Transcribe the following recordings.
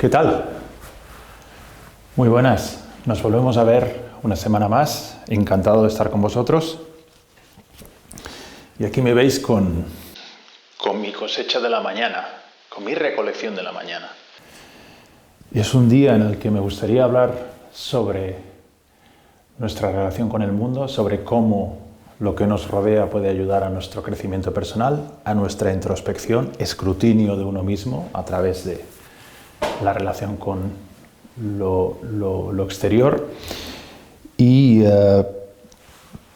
¿Qué tal? Muy buenas. Nos volvemos a ver una semana más. Encantado de estar con vosotros. Y aquí me veis con mi cosecha de la mañana, con mi recolección de la mañana. Y es un día en el que me gustaría hablar sobre nuestra relación con el mundo, sobre cómo lo que nos rodea puede ayudar a nuestro crecimiento personal, a nuestra introspección, escrutinio de uno mismo a través de la relación con lo exterior. Y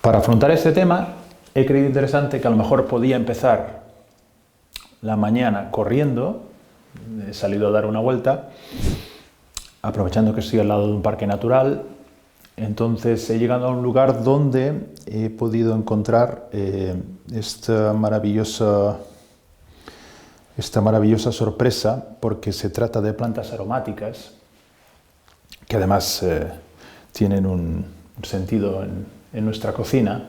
para afrontar este tema he creído interesante que a lo mejor podía empezar la mañana corriendo. He salido a dar una vuelta, aprovechando que estoy al lado de un parque natural. Entonces he llegado a un lugar donde he podido encontrar esta maravillosa sorpresa, porque se trata de plantas aromáticas que además tienen un sentido en nuestra cocina.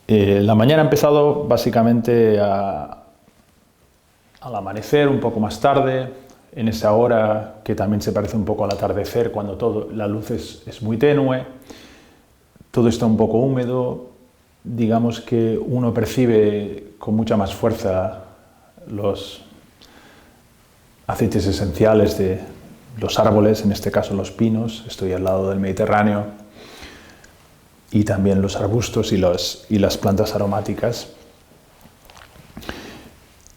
La mañana ha empezado básicamente al amanecer, un poco más tarde, en esa hora que también se parece un poco al atardecer, cuando la luz es muy tenue, todo está un poco húmedo. Digamos que uno percibe con mucha más fuerza los aceites esenciales de los árboles, en este caso los pinos. Estoy al lado del Mediterráneo, y también los arbustos y las plantas aromáticas.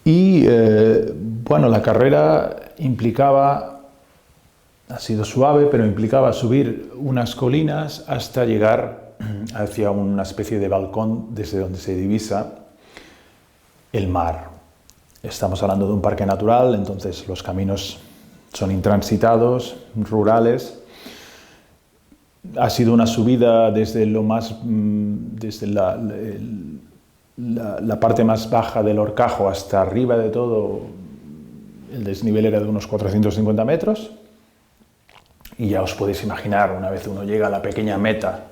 Y bueno, la carrera ha sido suave, pero implicaba subir unas colinas hasta llegar hacia una especie de balcón desde donde se divisa el mar. Estamos hablando de un parque natural, entonces los caminos son intransitados, rurales. Ha sido una subida desde la parte más baja del Horcajo hasta arriba de todo. El desnivel era de unos 450 metros. Y ya os podéis imaginar, una vez uno llega a la pequeña meta,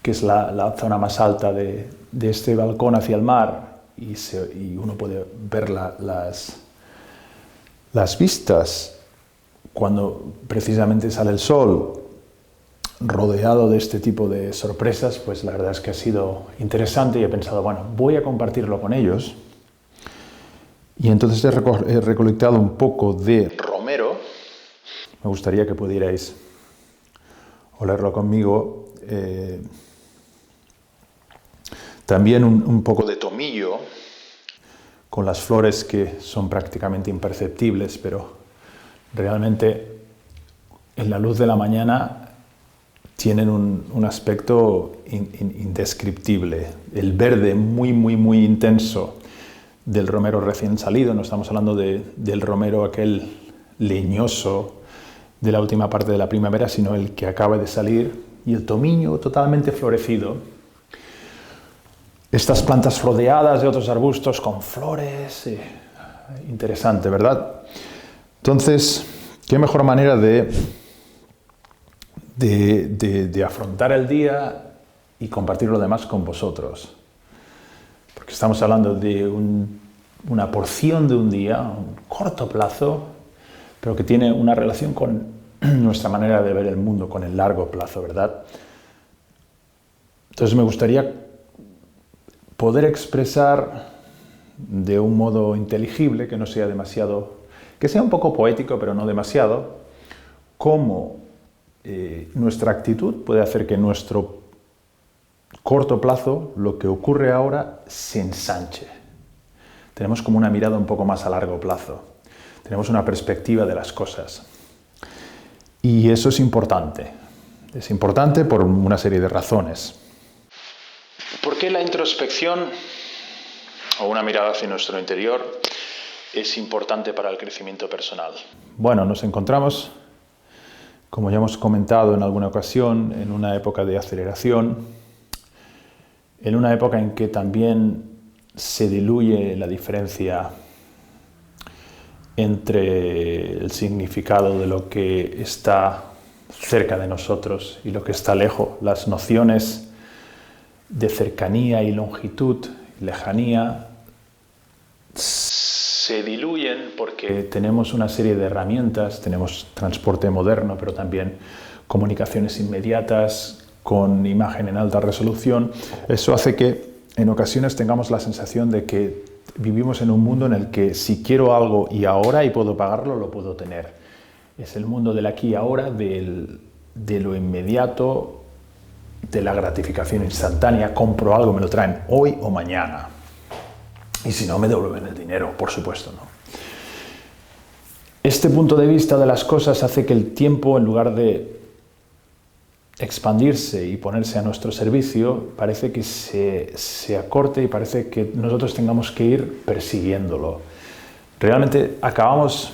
que es la zona más alta de este balcón hacia el mar, y uno puede ver las vistas cuando precisamente sale el sol, rodeado de este tipo de sorpresas. Pues la verdad es que ha sido interesante, y he pensado, bueno, voy a compartirlo con ellos. Y entonces he recolectado un poco de romero. Me gustaría que pudierais olerlo conmigo. También un poco de tomillo, con las flores que son prácticamente imperceptibles, pero realmente en la luz de la mañana tienen un aspecto indescriptible. El verde muy intenso del romero recién salido. No estamos hablando del romero aquel leñoso de la última parte de la primavera, sino el que acaba de salir, y el tomillo totalmente florecido. Estas plantas rodeadas de otros arbustos con flores. Interesante, ¿verdad? Entonces, ¿qué mejor manera de afrontar el día y compartir lo demás con vosotros? Porque estamos hablando de una porción de un día, un corto plazo, pero que tiene una relación con nuestra manera de ver el mundo, con el largo plazo, ¿verdad? Entonces me gustaría poder expresar de un modo inteligible, que no sea demasiado, que sea un poco poético, pero no demasiado, cómo nuestra actitud puede hacer que nuestro corto plazo, lo que ocurre ahora, se ensanche. Tenemos como una mirada un poco más a largo plazo. Tenemos una perspectiva de las cosas. Y eso es importante. Es importante por una serie de razones. ¿Por qué la introspección, o una mirada hacia nuestro interior, es importante para el crecimiento personal? Bueno, nos encontramos, como ya hemos comentado en alguna ocasión, en una época de aceleración, en una época en que también se diluye la diferencia entre el significado de lo que está cerca de nosotros y lo que está lejos. Las nociones de cercanía y longitud, lejanía, se diluyen porque tenemos una serie de herramientas, tenemos transporte moderno, pero también comunicaciones inmediatas con imagen en alta resolución. Eso hace que en ocasiones tengamos la sensación de que vivimos en un mundo en el que si quiero algo y ahora y puedo pagarlo, lo puedo tener. Es el mundo del aquí y ahora, de lo inmediato, de la gratificación instantánea. Compro algo, me lo traen hoy o mañana. Y si no, me devuelven el dinero, por supuesto, ¿no? Este punto de vista de las cosas hace que el tiempo, en lugar de expandirse y ponerse a nuestro servicio, parece que se acorte y parece que nosotros tengamos que ir persiguiéndolo. Realmente acabamos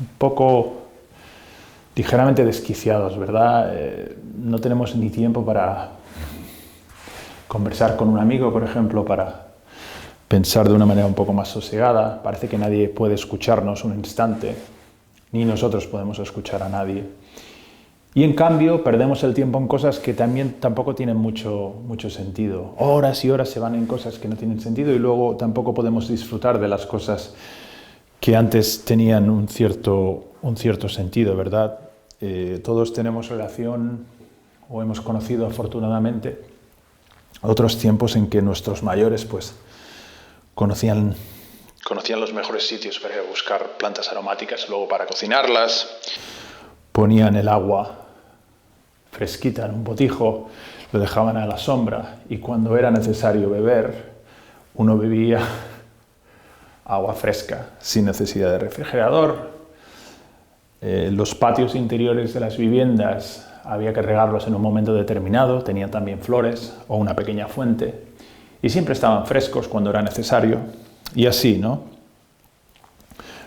un poco ligeramente desquiciados, ¿verdad? No tenemos ni tiempo para conversar con un amigo, por ejemplo, para pensar de una manera un poco más sosegada. Parece que nadie puede escucharnos un instante, ni nosotros podemos escuchar a nadie. Y en cambio perdemos el tiempo en cosas que tampoco tienen mucho sentido. Horas y horas se van en cosas que no tienen sentido y luego tampoco podemos disfrutar de las cosas que antes tenían un cierto sentido, ¿verdad? Todos tenemos relación o hemos conocido afortunadamente otros tiempos en que nuestros mayores pues conocían los mejores sitios para ir a buscar plantas aromáticas, luego para cocinarlas. Ponían el agua fresquita en un botijo, lo dejaban a la sombra y cuando era necesario beber, uno bebía agua fresca sin necesidad de refrigerador. Los patios interiores de las viviendas había que regarlos en un momento determinado, tenían también flores o una pequeña fuente y siempre estaban frescos cuando era necesario y así, ¿no?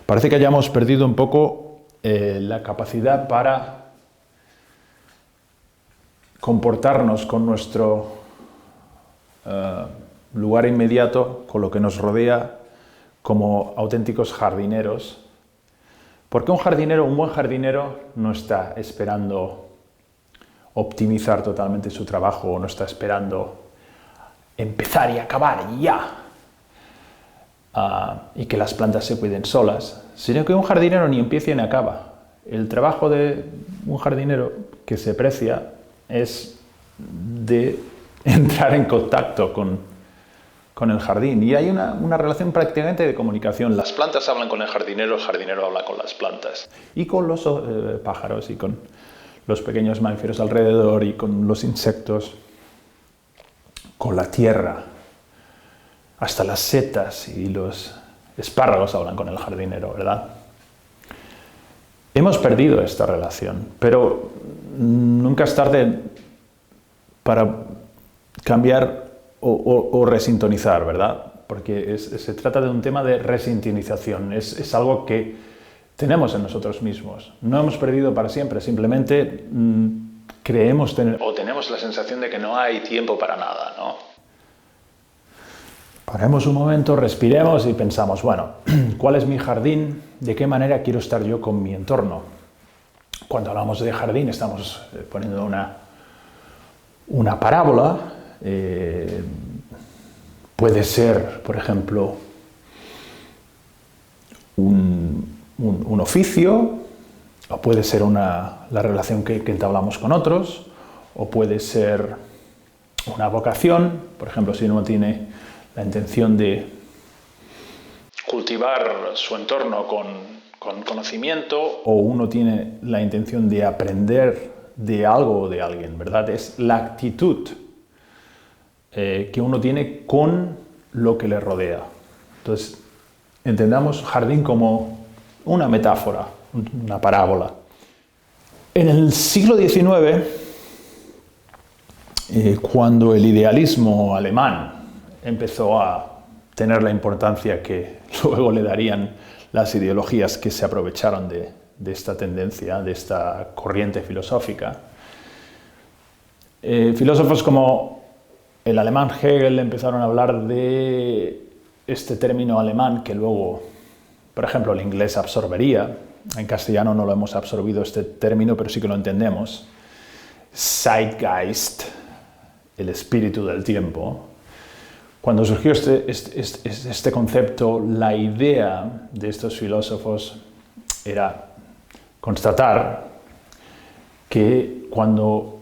Parece que hayamos perdido un poco la capacidad para comportarnos con nuestro lugar inmediato, con lo que nos rodea, como auténticos jardineros. Porque un buen jardinero no está esperando optimizar totalmente su trabajo, o no está esperando empezar y acabar y ya, y que las plantas se cuiden solas, sino que un jardinero ni empieza ni acaba. El trabajo de un jardinero que se precia es de entrar en contacto con el jardín. Y hay una relación prácticamente de comunicación. Las plantas hablan con el jardinero habla con las plantas. Y con los pájaros, y con los pequeños mamíferos alrededor, y con los insectos, con la tierra. Hasta las setas y los espárragos hablan con el jardinero, ¿verdad? Hemos perdido esta relación, pero nunca es tarde para cambiar o resintonizar, ¿verdad? Porque se trata de un tema de resintonización, es algo que tenemos en nosotros mismos. No hemos perdido para siempre, simplemente creemos tener o tenemos la sensación de que no hay tiempo para nada, ¿no? Paremos un momento, respiremos y pensamos, bueno, ¿cuál es mi jardín? ¿De qué manera quiero estar yo con mi entorno? Cuando hablamos de jardín estamos poniendo una parábola. Puede ser, por ejemplo, un oficio, o puede ser la relación que entablamos con otros, o puede ser una vocación. Por ejemplo, si uno tiene la intención de cultivar su entorno con conocimiento, o uno tiene la intención de aprender de algo o de alguien, ¿verdad? Es la actitud que uno tiene con lo que le rodea. Entonces, entendamos jardín como una metáfora, una parábola. En el siglo XIX, cuando el idealismo alemán empezó a tener la importancia que luego le darían las ideologías que se aprovecharon de esta tendencia, de esta corriente filosófica, filósofos como el alemán Hegel empezaron a hablar de este término alemán que luego, por ejemplo, el inglés absorbería. En castellano no lo hemos absorbido este término, pero sí que lo entendemos. Zeitgeist, el espíritu del tiempo. Cuando surgió este concepto, la idea de estos filósofos era constatar que cuando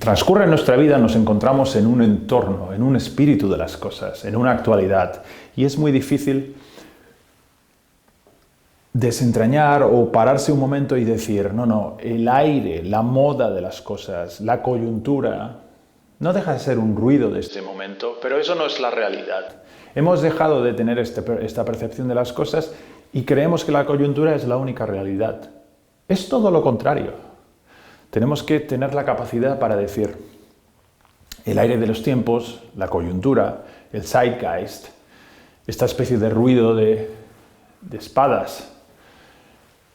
transcurre nuestra vida nos encontramos en un entorno, en un espíritu de las cosas, en una actualidad, y es muy difícil desentrañar o pararse un momento y decir, no, el aire, la moda de las cosas, la coyuntura, no deja de ser un ruido de este momento, pero eso no es la realidad. Hemos dejado de tener esta percepción de las cosas y creemos que la coyuntura es la única realidad. Es todo lo contrario. Tenemos que tener la capacidad para decir, el aire de los tiempos, la coyuntura, el zeitgeist, esta especie de ruido de espadas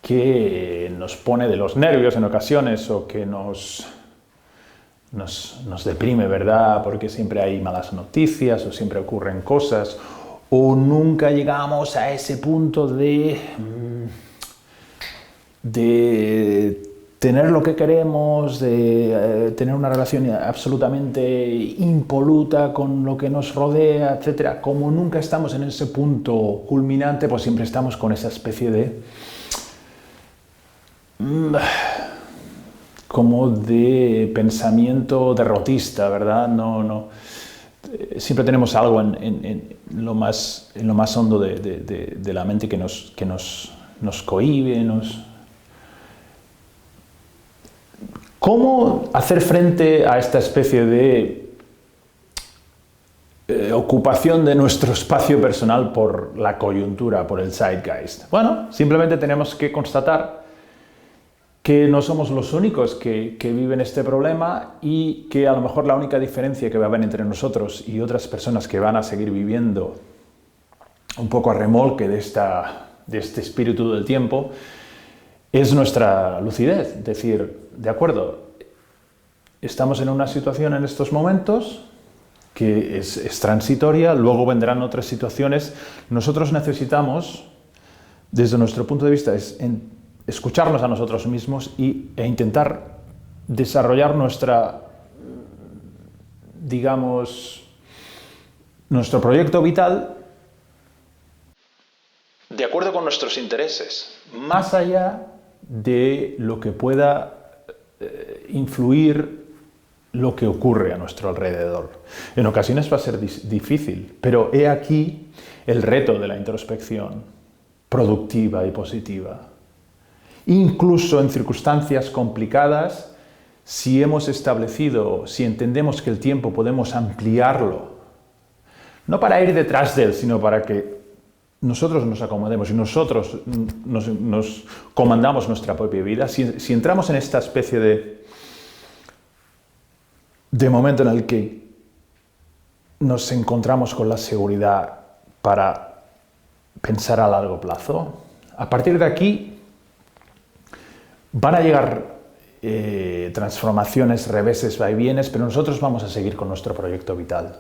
que nos pone de los nervios en ocasiones o que nos deprime, ¿verdad? Porque siempre hay malas noticias o siempre ocurren cosas o nunca llegamos a ese punto de tener lo que queremos, de tener una relación absolutamente impoluta con lo que nos rodea, etc. Como nunca estamos en ese punto culminante, pues siempre estamos con esa especie de como de pensamiento derrotista, ¿verdad? Siempre tenemos algo en lo más hondo de la mente que nos cohíbe, ¿Cómo hacer frente a esta especie de ocupación de nuestro espacio personal por la coyuntura, por el zeitgeist? Bueno, simplemente tenemos que constatar que no somos los únicos que viven este problema y que a lo mejor la única diferencia que va a haber entre nosotros y otras personas que van a seguir viviendo un poco a remolque de este espíritu del tiempo es nuestra lucidez. Es decir, de acuerdo, estamos en una situación en estos momentos que es transitoria, luego vendrán otras situaciones. Nosotros necesitamos, desde nuestro punto de vista, escucharnos a nosotros mismos e intentar desarrollar nuestro proyecto vital de acuerdo con nuestros intereses, más allá de lo que pueda influir lo que ocurre a nuestro alrededor. En ocasiones va a ser difícil, pero he aquí el reto de la introspección productiva y positiva. Incluso en circunstancias complicadas, si entendemos que el tiempo podemos ampliarlo, no para ir detrás de él, sino para que nosotros nos acomodemos y nosotros nos comandamos nuestra propia vida, si entramos en esta especie de momento en el que nos encontramos con la seguridad para pensar a largo plazo, a partir de aquí van a llegar transformaciones, reveses, vaivienes, pero nosotros vamos a seguir con nuestro proyecto vital.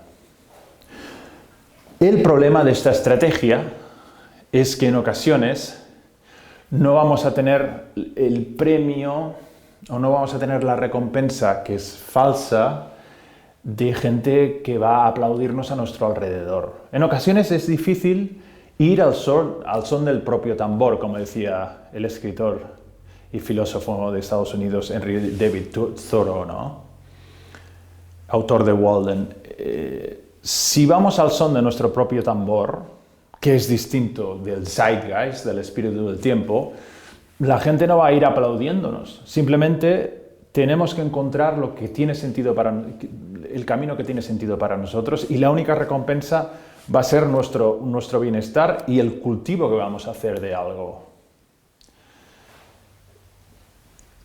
El problema de esta estrategia es que en ocasiones no vamos a tener el premio o no vamos a tener la recompensa, que es falsa, de gente que va a aplaudirnos a nuestro alrededor. En ocasiones es difícil ir al son del propio tambor, como decía el escritor y filósofo de Estados Unidos, Henry David Thoreau, ¿no? Autor de Walden. Si vamos al son de nuestro propio tambor, que es distinto del zeitgeist, del espíritu del tiempo, la gente no va a ir aplaudiéndonos. Simplemente tenemos que encontrar lo que tiene sentido el camino que tiene sentido para nosotros, y la única recompensa va a ser nuestro bienestar y el cultivo que vamos a hacer de algo.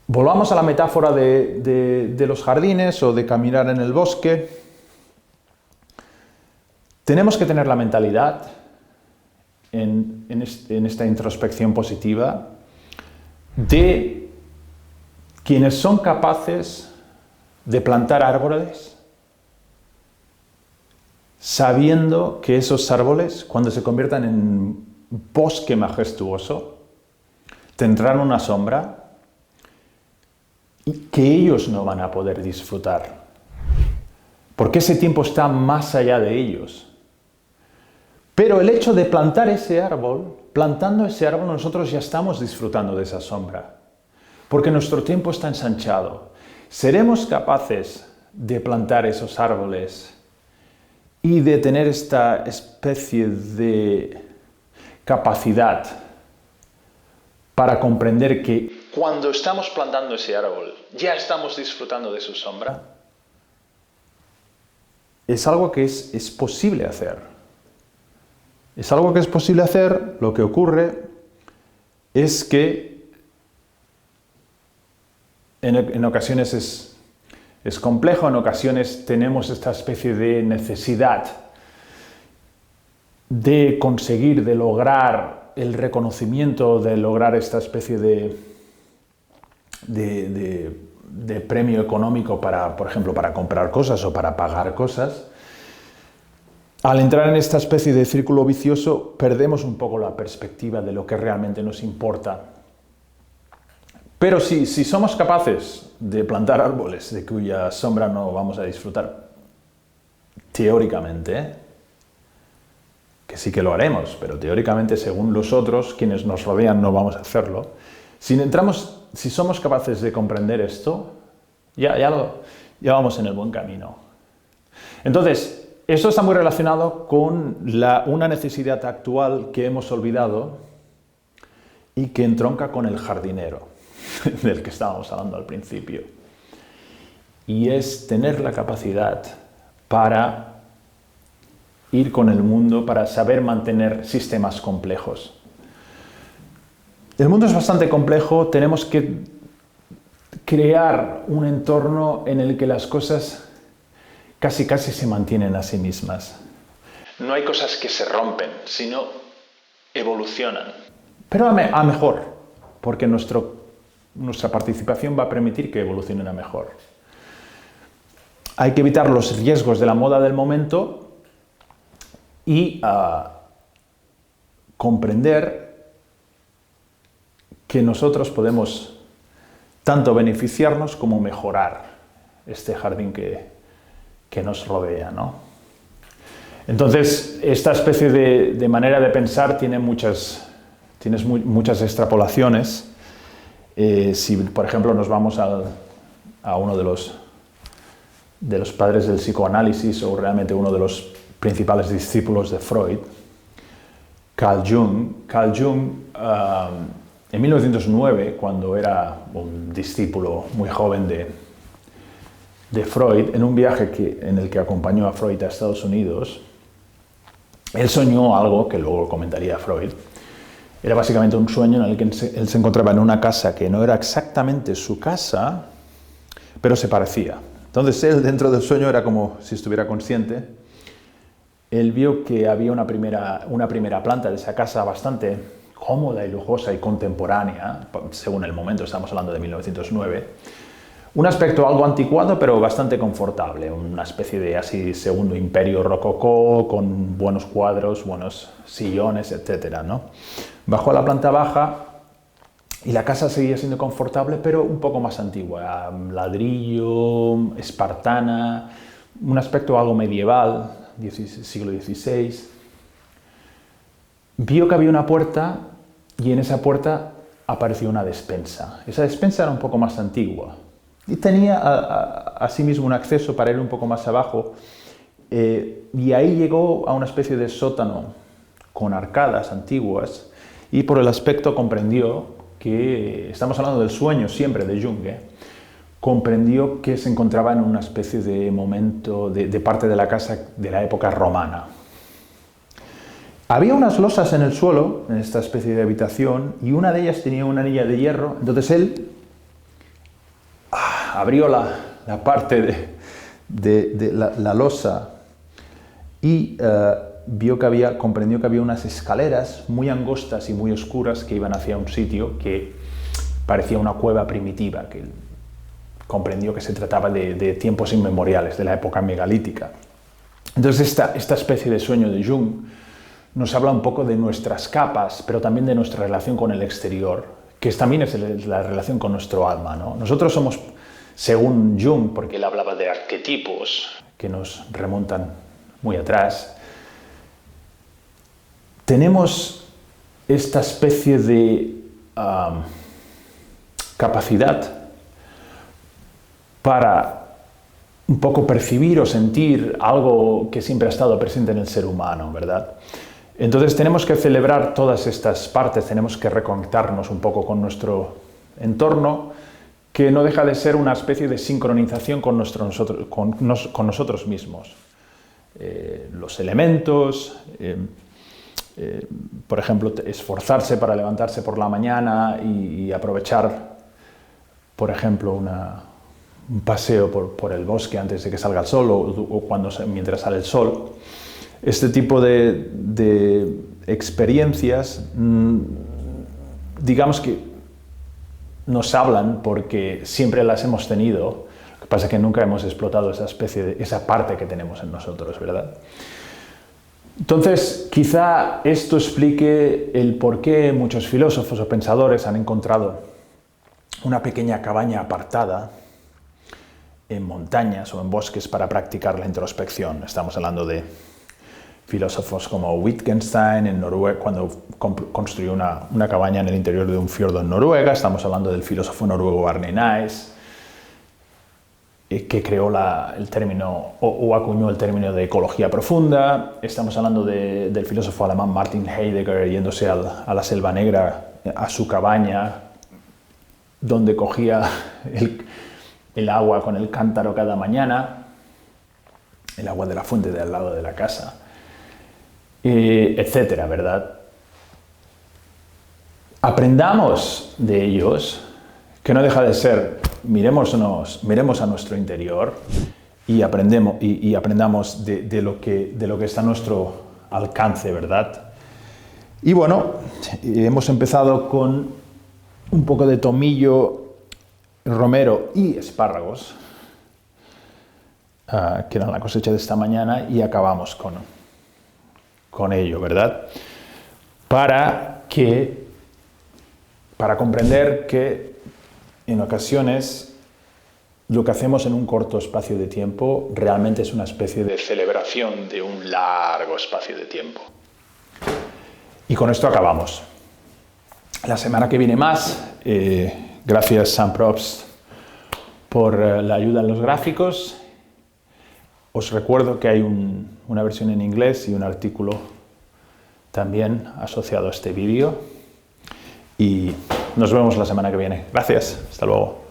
Volvamos a la metáfora de los jardines o de caminar en el bosque. Tenemos que tener la mentalidad en esta introspección positiva de quienes son capaces de plantar árboles sabiendo que esos árboles, cuando se conviertan en bosque majestuoso, tendrán una sombra y que ellos no van a poder disfrutar, porque ese tiempo está más allá de ellos. Pero el hecho de plantar ese árbol, plantando ese árbol, nosotros ya estamos disfrutando de esa sombra, porque nuestro tiempo está ensanchado. ¿Seremos capaces de plantar esos árboles y de tener esta especie de capacidad para comprender que cuando estamos plantando ese árbol ya estamos disfrutando de su sombra? Es algo que es posible hacer. Es algo que es posible hacer. Lo que ocurre es que en ocasiones es complejo, en ocasiones tenemos esta especie de necesidad de conseguir, de lograr el reconocimiento, de lograr esta especie de premio económico para, por ejemplo, para comprar cosas o para pagar cosas. Al entrar en esta especie de círculo vicioso, perdemos un poco la perspectiva de lo que realmente nos importa. Pero si somos capaces de plantar árboles de cuya sombra no vamos a disfrutar, teóricamente, que sí que lo haremos, pero teóricamente, según los otros, quienes nos rodean, no vamos a hacerlo. Si somos capaces de comprender esto, ya vamos en el buen camino. Entonces, esto está muy relacionado con una necesidad actual que hemos olvidado y que entronca con el jardinero, del que estábamos hablando al principio. Y es tener la capacidad para ir con el mundo, para saber mantener sistemas complejos. El mundo es bastante complejo, tenemos que crear un entorno en el que las cosas casi se mantienen a sí mismas. No hay cosas que se rompen, sino evolucionan. Pero a mejor, porque nuestra participación va a permitir que evolucionen a mejor. Hay que evitar los riesgos de la moda del momento y comprender que nosotros podemos tanto beneficiarnos como mejorar este jardín que nos rodea, ¿no? Entonces, esta especie de manera de pensar tiene muchas extrapolaciones. Si, por ejemplo, nos vamos a uno de los padres del psicoanálisis, o realmente uno de los principales discípulos de Freud, Carl Jung, en 1909, cuando era un discípulo muy joven de Freud, en un viaje en el que acompañó a Freud a Estados Unidos, él soñó algo que luego comentaría Freud. Era básicamente un sueño en el que él se encontraba en una casa que no era exactamente su casa, pero se parecía. Entonces él, dentro del sueño, era como si estuviera consciente. Él vio que había una primera planta de esa casa bastante cómoda y lujosa y contemporánea, según el momento, estamos hablando de 1909. Un aspecto algo anticuado, pero bastante confortable, una especie de así segundo imperio rococó, con buenos cuadros, buenos sillones, etc., ¿no? Bajó a la planta baja y la casa seguía siendo confortable, pero un poco más antigua, ladrillo, espartana, un aspecto algo medieval, siglo XVI. Vio que había una puerta y en esa puerta apareció una despensa. Esa despensa era un poco más antigua y tenía asimismo un acceso para ir un poco más abajo, y ahí llegó a una especie de sótano con arcadas antiguas, y por el aspecto comprendió que, estamos hablando del sueño siempre de Jung, comprendió que se encontraba en una especie de momento, de parte de la casa de la época romana. Había unas losas en el suelo, en esta especie de habitación, y una de ellas tenía una anilla de hierro. Entonces él abrió la parte de la losa y comprendió que había unas escaleras muy angostas y muy oscuras que iban hacia un sitio que parecía una cueva primitiva, que comprendió que se trataba de tiempos inmemoriales, de la época megalítica. Entonces esta especie de sueño de Jung nos habla un poco de nuestras capas, pero también de nuestra relación con el exterior, que también es la relación con nuestro alma, ¿no? Nosotros somos, según Jung, porque él hablaba de arquetipos, que nos remontan muy atrás, tenemos esta especie de capacidad para un poco percibir o sentir algo que siempre ha estado presente en el ser humano, ¿verdad? Entonces tenemos que celebrar todas estas partes, tenemos que reconectarnos un poco con nuestro entorno, que no deja de ser una especie de sincronización con nosotros mismos. Los elementos, por ejemplo, esforzarse para levantarse por la mañana y aprovechar, por ejemplo, un paseo por el bosque antes de que salga el sol o mientras sale el sol. Este tipo de experiencias, digamos que nos hablan porque siempre las hemos tenido, lo que pasa es que nunca hemos explotado esa parte que tenemos en nosotros, ¿verdad? Entonces, quizá esto explique el por qué muchos filósofos o pensadores han encontrado una pequeña cabaña apartada en montañas o en bosques para practicar la introspección. Estamos hablando de filósofos como Wittgenstein en Noruega, cuando construyó una cabaña en el interior de un fiordo en Noruega. Estamos hablando del filósofo noruego Arne Naes, que creó el término o acuñó el término de ecología profunda. Estamos hablando del filósofo alemán Martin Heidegger yéndose a la Selva Negra, a su cabaña, donde cogía el agua con el cántaro cada mañana, el agua de la fuente de al lado de la casa, etcétera, ¿verdad? Aprendamos de ellos, que no deja de ser, miremos a nuestro interior y aprendamos de lo que está a nuestro alcance, ¿verdad? Y bueno, hemos empezado con un poco de tomillo, romero y espárragos, que eran la cosecha de esta mañana, y acabamos con ello, ¿verdad? Para comprender que en ocasiones lo que hacemos en un corto espacio de tiempo realmente es una especie de celebración de un largo espacio de tiempo. Y con esto acabamos. La semana que viene más. Gracias, Sam Probst, por la ayuda en los gráficos. Os recuerdo que hay una versión en inglés y un artículo también asociado a este vídeo. Y nos vemos la semana que viene. Gracias. Hasta luego.